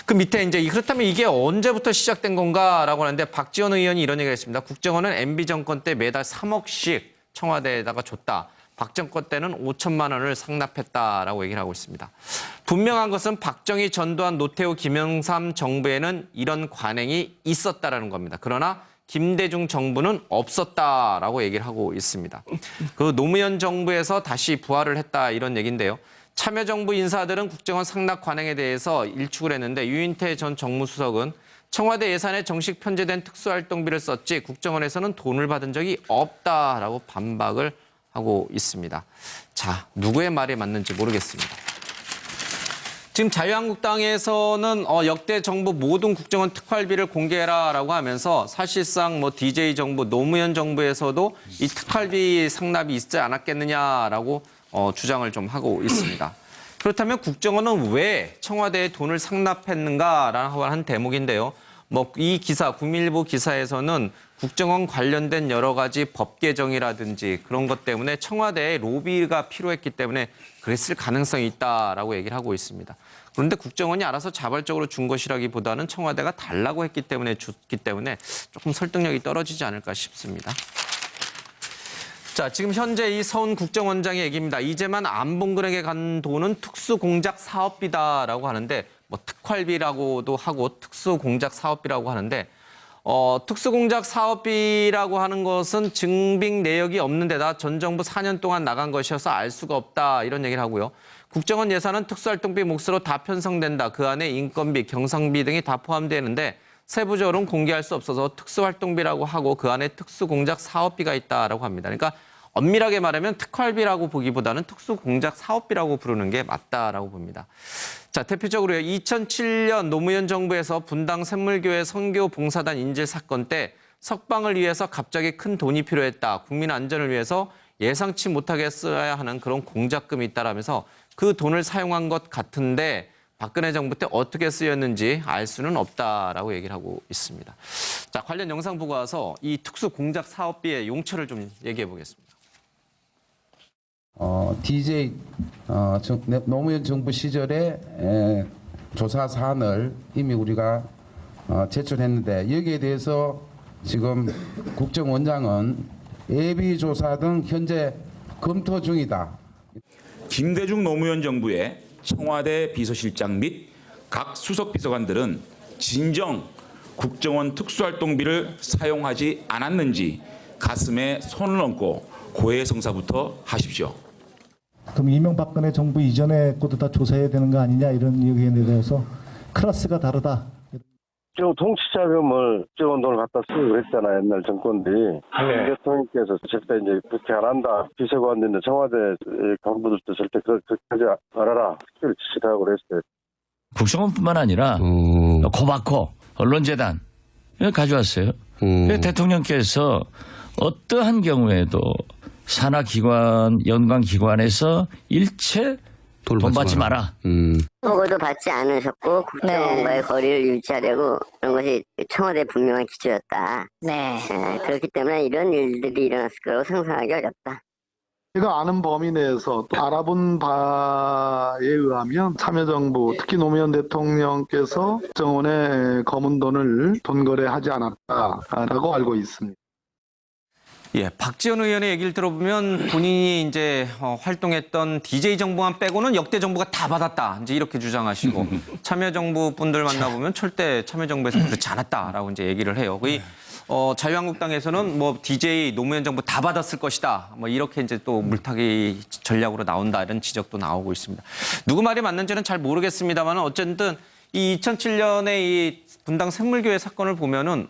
그 밑에 이제 그렇다면 이게 언제부터 시작된 건가라고 하는데 박지원 의원이 이런 얘기를 했습니다. 국정원은 MB 정권 때 매달 3억씩 청와대에다가 줬다. 박 정권 때는 5천만 원을 상납했다라고 얘기를 하고 있습니다. 분명한 것은 박정희, 전두환, 노태우, 김영삼 정부에는 이런 관행이 있었다라는 겁니다. 그러나 김대중 정부는 없었다라고 얘기를 하고 있습니다. 그 노무현 정부에서 다시 부활을 했다 이런 얘기인데요. 참여정부 인사들은 국정원 상납 관행에 대해서 일축을 했는데 유인태 전 정무수석은 청와대 예산에 정식 편제된 특수활동비를 썼지 국정원에서는 돈을 받은 적이 없다라고 반박을 하고 있습니다. 자, 누구의 말이 맞는지 모르겠습니다. 지금 자유한국당에서는 역대 정부 모든 국정원 특활비를 공개해라라고 하면서 사실상 뭐 DJ 정부, 노무현 정부에서도 이 특활비 상납이 있지 않았겠느냐라고 주장을 좀 하고 있습니다. 그렇다면 국정원은 왜 청와대에 돈을 상납했는가라고 한 대목인데요. 뭐 이 기사, 국민일보 기사에서는 국정원 관련된 여러 가지 법 개정이라든지 그런 것 때문에 청와대에 로비가 필요했기 때문에 그랬을 가능성이 있다라고 얘기를 하고 있습니다. 그런데 국정원이 알아서 자발적으로 준 것이라기보다는 청와대가 달라고 했기 때문에 줬기 때문에 조금 설득력이 떨어지지 않을까 싶습니다. 자, 지금 현재 이 서훈 국정원장의 얘기입니다. 이제만 안봉근에게 간 돈은 특수공작 사업비다라고 하는데 뭐 특활비라고도 하고 특수공작 사업비라고 하는데 특수공작 사업비라고 하는 것은 증빙 내역이 없는 데다 전 정부 4년 동안 나간 것이어서 알 수가 없다 이런 얘기를 하고요. 국정원 예산은 특수활동비 몫으로 다 편성된다. 그 안에 인건비, 경상비 등이 다 포함되는데 세부적으로는 공개할 수 없어서 특수활동비라고 하고 그 안에 특수공작 사업비가 있다라고 합니다. 그러니까 엄밀하게 말하면 특활비라고 보기보다는 특수공작 사업비라고 부르는 게 맞다라고 봅니다. 자, 대표적으로 2007년 노무현 정부에서 분당 샘물교회 선교 봉사단 인질 사건 때 석방을 위해서 갑자기 큰 돈이 필요했다. 국민 안전을 위해서 예상치 못하게 써야 하는 그런 공작금이 있다라면서 그 돈을 사용한 것 같은데 박근혜 정부 때 어떻게 쓰였는지 알 수는 없다라고 얘기를 하고 있습니다. 자, 관련 영상 보고 와서 이 특수공작 사업비의 용처를 좀 얘기해 보겠습니다. DJ 노무현 정부 시절에 조사 사안을 이미 우리가 제출했는데 여기에 대해서 지금 국정원장은 예비 조사 등 현재 검토 중이다. 김대중 노무현 정부의 청와대 비서실장 및 각 수석 비서관들은 진정 국정원 특수활동비를 사용하지 않았는지 가슴에 손을 얹고 고해성사부터 하십시오. 그럼 이명박근혜 정부 이전에 것도 다 조사해야 되는 거 아니냐 이런 의견에 대해서 클래스가 다르다. 지금 통치자금을 국정원 돈을 갖다 쓰고 그랬잖아요. 옛날 정권들이. 네. 대통령께서 절대 이제 그렇게 안 한다. 비서관들이나 청와대 간부들도 절대 그렇게 하지 말아라. 특별히 지시를 하고 그랬어요. 국정원뿐만 아니라 고바코, 언론재단 이걸 가져왔어요. 대통령께서 어떠한 경우에도 산하기관, 연관기관에서 일체 돈 받지 마라. 그것도 받지 않으셨고 국정원과의 거리를 유지하려고 그런 것이 청와대 분명한 기조였다. 네. 그렇기 때문에 이런 일들이 일어났을 거라고 상상하기 어렵다. 제가 아는 범위 내에서 또 알아본 바에 의하면 참여정부 특히 노무현 대통령께서 국정원에 검은 돈을 돈거래하지 않았다라고 알고 있습니다. 예, 박지원 의원의 얘기를 들어보면 본인이 이제 활동했던 DJ 정부만 빼고는 역대 정부가 다 받았다. 이제 이렇게 주장하시고 참여정부 분들 만나보면 절대 참여정부에서 그렇지 않았다라고 이제 얘기를 해요. 거의 자유한국당에서는 뭐 DJ 노무현 정부 다 받았을 것이다. 뭐 이렇게 이제 또 물타기 전략으로 나온다 이런 지적도 나오고 있습니다. 누구 말이 맞는지는 잘 모르겠습니다만 어쨌든 이 2007년에 이 분당 샘물교회 사건을 보면은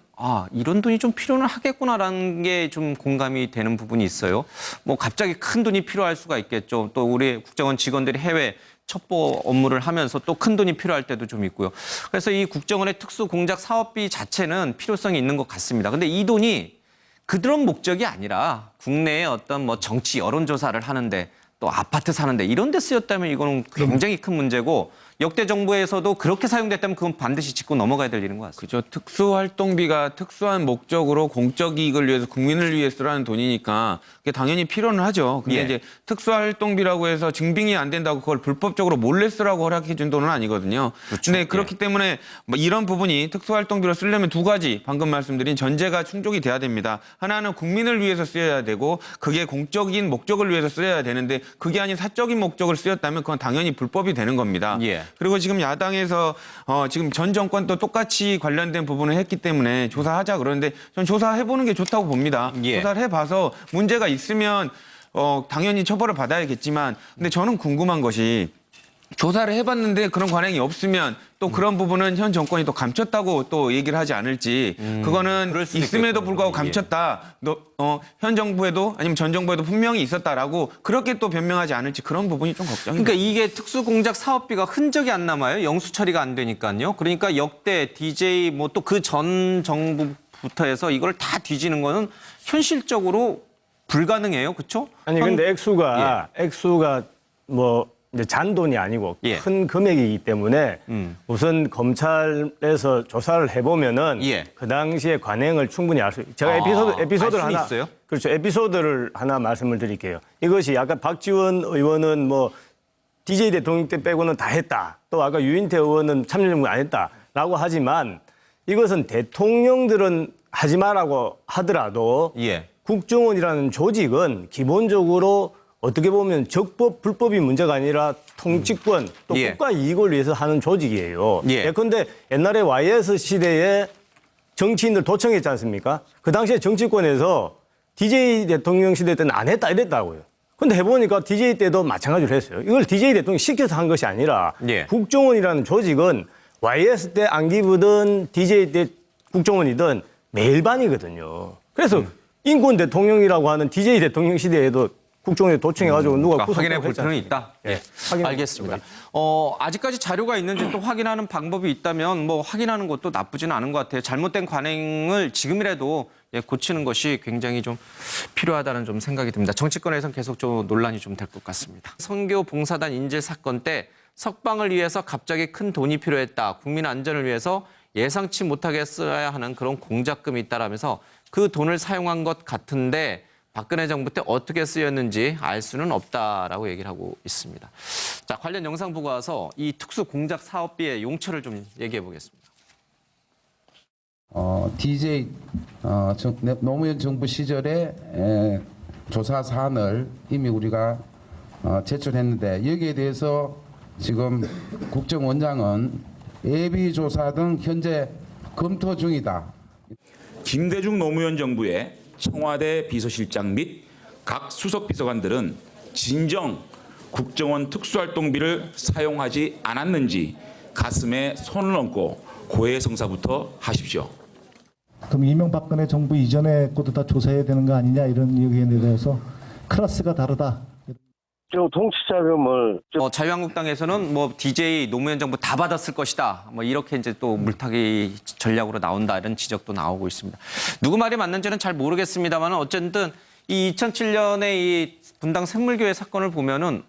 이런 돈이 좀 필요는 하겠구나라는 게 좀 공감이 되는 부분이 있어요. 뭐 갑자기 큰 돈이 필요할 수가 있겠죠. 또 우리 국정원 직원들이 해외 첩보 업무를 하면서 또 큰 돈이 필요할 때도 좀 있고요. 그래서 이 국정원의 특수공작 사업비 자체는 필요성이 있는 것 같습니다. 근데 이 돈이 그런 목적이 아니라 국내에 어떤 뭐 정치 여론조사를 하는데 또 아파트 사는데 이런 데 쓰였다면 이거는 굉장히 큰 문제고 역대 정부에서도 그렇게 사용됐다면 그건 반드시 짚고 넘어가야 될 일인 것 같습니다. 그죠. 특수활동비가 특수한 목적으로 공적 이익을 위해서 국민을 위해 쓰라는 돈이니까 그게 당연히 필요는 하죠. 근데 예. 이제 특수활동비라고 해서 증빙이 안 된다고 그걸 불법적으로 몰래 쓰라고 허락해 준 돈은 아니거든요. 그렇죠. 근데 그렇기 때문에 뭐 이런 부분이 특수활동비로 쓰려면 두 가지 방금 말씀드린 전제가 충족이 돼야 됩니다. 하나는 국민을 위해서 쓰여야 되고 그게 공적인 목적을 위해서 쓰여야 되는데 그게 아닌 사적인 목적을 쓰였다면 그건 당연히 불법이 되는 겁니다. 예. 그리고 지금 야당에서 지금 전 정권도 똑같이 관련된 부분을 했기 때문에 조사하자 그러는데 전 조사해보는 게 좋다고 봅니다. 예. 조사를 해봐서 문제가 있으면 당연히 처벌을 받아야겠지만 근데 저는 궁금한 것이 조사를 해봤는데 그런 관행이 없으면 또 그런 부분은 현 정권이 또 감췄다고 또 얘기를 하지 않을지 그거는 그럴 수도 있음에도 있겠군요. 불구하고 예. 감췄다. 현 정부에도 아니면 전 정부에도 분명히 있었다라고 그렇게 또 변명하지 않을지 그런 부분이 좀 걱정입니다. 그러니까 이게 특수공작 사업비가 흔적이 안 남아요. 영수 처리가 안 되니까요. 그러니까 역대 DJ 뭐 또 그 전 정부부터 해서 이걸 다 뒤지는 거는 현실적으로 불가능해요. 그렇죠? 아니 근데 액수가 뭐 이제 잔돈이 아니고 예. 큰 금액이기 때문에 우선 검찰에서 조사를 해보면은 예. 그 당시에 관행을 충분히 알 수. 제가 아, 에피소드를 알 수는 하나 있어요? 그렇죠. 에피소드를 하나 말씀을 드릴게요. 이것이 아까 박지원 의원은 뭐 DJ 대통령 때 빼고는 다 했다. 또 아까 유인태 의원은 참여정부 안 했다라고 하지만 이것은 대통령들은 하지 마라고 하더라도 예. 국정원이라는 조직은 기본적으로 어떻게 보면 적법, 불법이 문제가 아니라 통치권 또 예. 국가 이익을 위해서 하는 조직이에요. 예. 예컨대 옛날에 YS 시대에 정치인들 도청했지 않습니까? 그 당시에 정치권에서 DJ 대통령 시대 때는 안 했다 이랬다고요. 근데 해보니까 DJ 때도 마찬가지로 했어요. 이걸 DJ 대통령이 시켜서 한 것이 아니라 예. 국정원이라는 조직은 YS 때 안기부든 DJ 때 국정원이든 매일반이거든요. 그래서 인권 대통령이라고 하는 DJ 대통령 시대에도 국정원에 도청해가지고 누가 그러니까 확인해 볼 구속했지 필요는 않습니까? 있다. 예. 알겠습니다. 아직까지 자료가 있는지 또 확인하는 방법이 있다면 뭐 확인하는 것도 나쁘지는 않은 것 같아요. 잘못된 관행을 지금이라도 고치는 것이 굉장히 좀 필요하다는 좀 생각이 듭니다. 정치권에서는 계속 좀 논란이 좀 될 것 같습니다. 선교 봉사단 인질 사건 때 석방을 위해서 갑자기 큰 돈이 필요했다. 국민 안전을 위해서 예상치 못하게 써야 하는 그런 공작금이 있다라면서 그 돈을 사용한 것 같은데 박근혜 정부 때 어떻게 쓰였는지 알 수는 없다라고 얘기를 하고 있습니다. 자, 관련 영상 보고 와서 이 특수 공작 사업비의 용처를 좀 얘기해 보겠습니다. DJ 노무현 정부 시절에 조사 사안을 이미 우리가 제출했는데 여기에 대해서 지금 국정원장은 예비 조사 등 현재 검토 중이다. 김대중 노무현 정부의 청와대 비서실장 및 각 수석 비서관들은 진정 국정원 특수활동비를 사용하지 않았는지 가슴에 손을 얹고 고해성사부터 하십시오. 그럼 이명박근혜 정부 이전에 것도 다 조사해야 되는 거 아니냐 이런 의견에 대해서 클래스가 다르다. 저 통치자금을 자유한국당에서는 뭐 DJ 노무현 정부 다 받았을 것이다. 뭐 이렇게 이제 또 물타기 전략으로 나온다 이런 지적도 나오고 있습니다. 누구 말이 맞는지는 잘 모르겠습니다만 어쨌든 이 2007년에 이 분당 샘물교회 사건을 보면은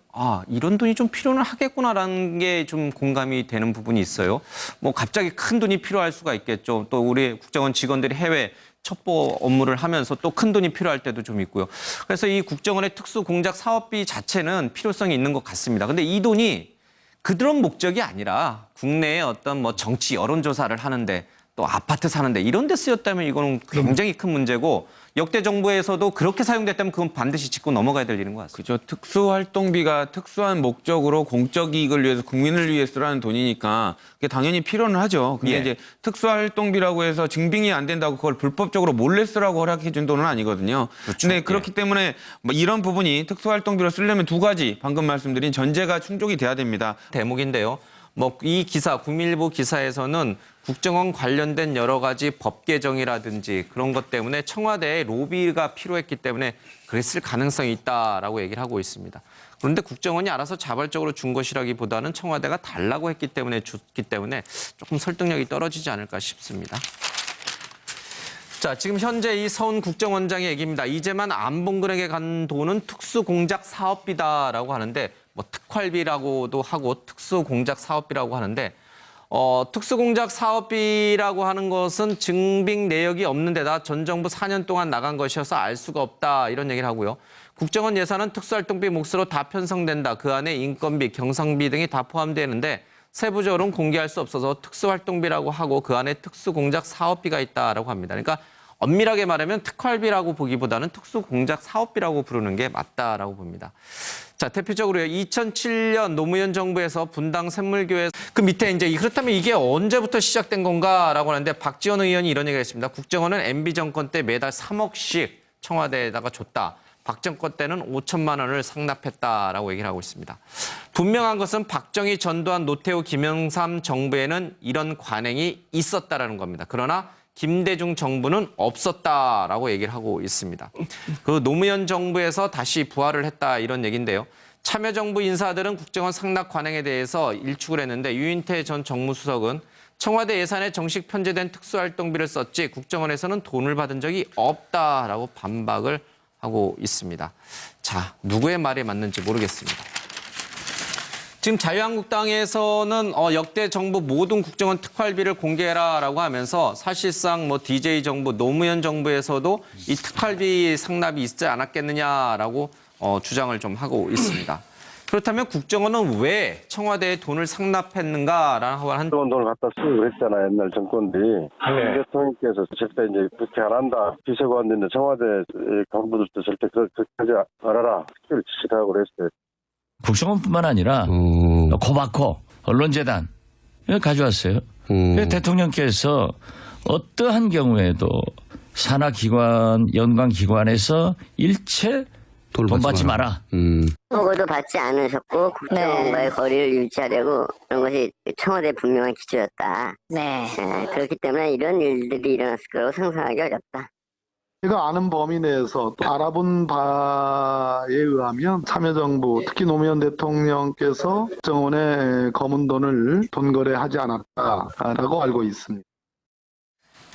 이런 돈이 좀 필요는 하겠구나라는 게 좀 공감이 되는 부분이 있어요. 뭐 갑자기 큰 돈이 필요할 수가 있겠죠. 또 우리 국정원 직원들이 해외 첩보 업무를 하면서 또 큰 돈이 필요할 때도 좀 있고요. 그래서 이 국정원의 특수 공작 사업비 자체는 필요성이 있는 것 같습니다. 근데 이 돈이 그런 목적이 아니라 국내의 어떤 뭐 정치 여론조사를 하는데 또 아파트 사는데 이런 데 쓰였다면 이거는 굉장히 큰 문제고 역대 정부에서도 그렇게 사용됐다면 그건 반드시 짚고 넘어가야 될 일인 것 같습니다. 그죠. 특수활동비가 특수한 목적으로 공적 이익을 위해서 국민을 위해 쓰라는 돈이니까 그게 당연히 필요는 하죠. 근데 예. 이제 특수활동비라고 해서 증빙이 안 된다고 그걸 불법적으로 몰래 쓰라고 허락해 준 돈은 아니거든요. 그렇죠. 근데 그렇기 때문에 뭐 이런 부분이 특수활동비로 쓰려면 두 가지 방금 말씀드린 전제가 충족이 돼야 됩니다. 대목인데요. 뭐 이 기사 국민일보 기사에서는 국정원 관련된 여러 가지 법 개정이라든지 그런 것 때문에 청와대에 로비가 필요했기 때문에 그랬을 가능성이 있다라고 얘기를 하고 있습니다. 그런데 국정원이 알아서 자발적으로 준 것이라기보다는 청와대가 달라고 했기 때문에 줬기 때문에 조금 설득력이 떨어지지 않을까 싶습니다. 자, 지금 현재 이 서훈 국정원장의 얘기입니다. 이제만 안봉근에게 간 돈은 특수공작 사업비다라고 하는데 뭐 특활비라고도 하고 특수공작 사업비라고 하는데 특수공작 사업비라고 하는 것은 증빙 내역이 없는 데다 전 정부 4년 동안 나간 것이어서 알 수가 없다 이런 얘기를 하고요. 국정원 예산은 특수활동비 몫으로 다 편성된다. 그 안에 인건비, 경성비 등이 다 포함되는데 세부적으로는 공개할 수 없어서 특수활동비라고 하고 그 안에 특수공작 사업비가 있다라고 합니다. 그러니까 엄밀하게 말하면 특활비라고 보기보다는 특수공작 사업비라고 부르는 게 맞다라고 봅니다. 자, 대표적으로요. 2007년 노무현 정부에서 분당 샘물교회 그 밑에 이제 그렇다면 이게 언제부터 시작된 건가라고 하는데 박지원 의원이 이런 얘기를 했습니다. 국정원은 MB 정권 때 매달 3억씩 청와대에다가 줬다. 박 정권 때는 5천만 원을 상납했다라고 얘기를 하고 있습니다. 분명한 것은 박정희, 전두환, 노태우, 김영삼 정부에는 이런 관행이 있었다라는 겁니다. 그러나 김대중 정부는 없었다라고 얘기를 하고 있습니다. 그 노무현 정부에서 다시 부활을 했다 이런 얘기인데요. 참여정부 인사들은 국정원 상납 관행에 대해서 일축을 했는데 유인태 전 정무수석은 청와대 예산에 정식 편제된 특수활동비를 썼지 국정원에서는 돈을 받은 적이 없다라고 반박을 하고 있습니다. 자, 누구의 말이 맞는지 모르겠습니다. 지금 자유한국당에서는 역대 정부 모든 국정원 특활비를 공개해라라고 하면서 사실상 뭐 DJ 정부, 노무현 정부에서도 이 특활비 상납이 있지 않았겠느냐라고 주장을 좀 하고 있습니다. 그렇다면 국정원은 왜 청와대에 돈을 상납했는가라고 하는 돈을 갖다 쓰고 그랬잖아요. 옛날 정권들이. 대통령께서 절대 이제 그렇게 안 한다. 비서관들이나 청와대 간부들도 절대 그렇게 하지 말아라. 특별 지시를 하고 그랬어요. 국정원뿐만 아니라 코바코, 언론재단 가져왔어요. 대통령께서 어떠한 경우에도 산하기관, 연관기관에서 일체 돈 받지 마라. 보고도 받지 않으셨고 국정원과의 거리를 유지하려고 그런 것이 청와대 분명한 기조였다. 그렇기 때문에 이런 일들이 일어났을 거라고 상상하기 어렵다. 제가 아는 범위 내에서 또 알아본 바에 의하면 참여정부 특히 노무현 대통령께서 국정원에 검은 돈을 돈거래하지 않았다라고 알고 있습니다.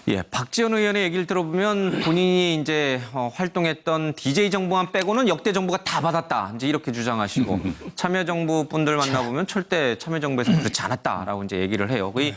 예, 박지원 의원의 얘기를 들어보면 본인이 이제 활동했던 DJ 정부만 빼고는 역대 정부가 다 받았다. 이제 이렇게 주장하시고 참여정부 분들 만나보면 절대 참여정부에서 그렇지 않았다라고 이제 얘기를 해요. 거의